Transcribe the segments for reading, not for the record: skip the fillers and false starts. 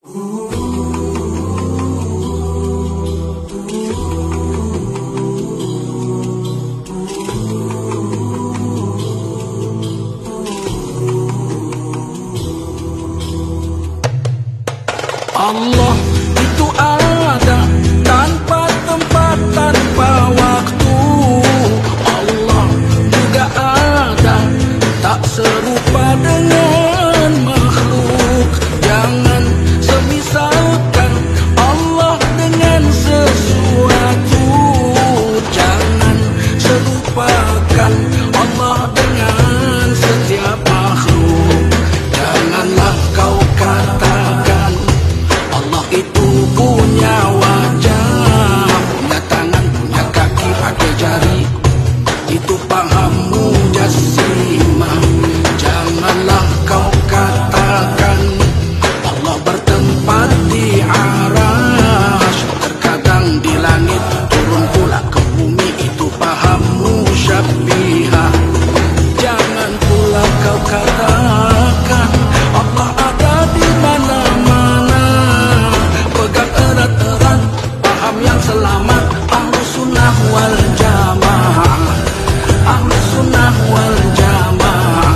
Allah itu ada tanpa tempat, tanpa waktu. Allah juga ada, tak serupa dengan makhluk. Jangan semisalkan Allah dengan sesuatu. Jangan serupakan Allah dengan setiap makhluk. Janganlah kau katakan Allah itu punya wajah, punya tangan, punya kaki, pakai jari. Itu pahammu jassimah. Janganlah kau katakan Allah bertempat di arasy, terkadang di langit, turun pula ke bumi. Itu pahammu syabbihah. Jangan pula kau katakan Allah ada di mana-mana. Pegang erat-erat paham yang selamat, Ahlus Sunnah wal Jamaah, Ahlus Sunnah wal Jamaah.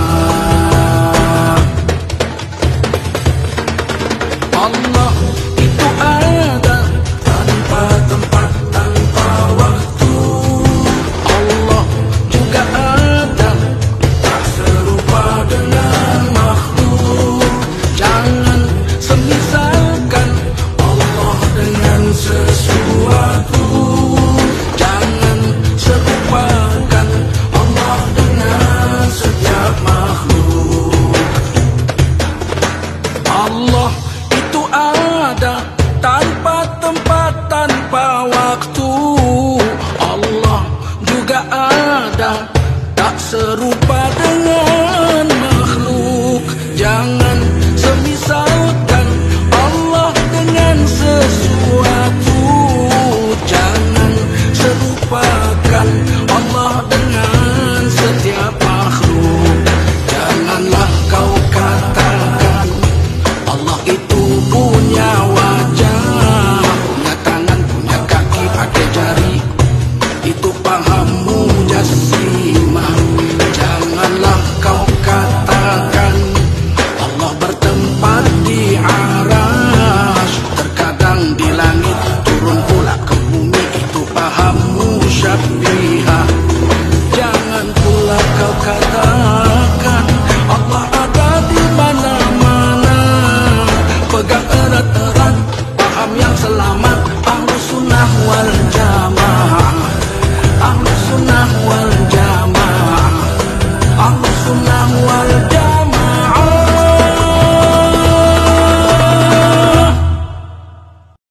Allah itu ada tanpa tempat, tanpa waktu. Allah juga ada, tak serupa dengan makhluk. Jangan semisalkan Allah dengan sesuatu. Jangan serupakan Allah dengan setiap makhluk. Allah itu ada tanpa tempat, tanpa waktu. Allah juga ada, tak serupa dengan makhluk. Jangan semisalkan Allah dengan sesuatu. Jangan serupakan Allah dengan setiap makhluk. Janganlah kau katakan Allah itu punya wajah, punya tangan, punya kaki, pakai jari. Itu pahammu jassimah. Janganlah kau katakan Allah bertempat di arasy, terkadang di langit, turun pula ke bumi. Itu pahammu syabbihah. Jangan pula kau katakan Allah ada di mana-mana. Pegang erat-erat paham yang selamat,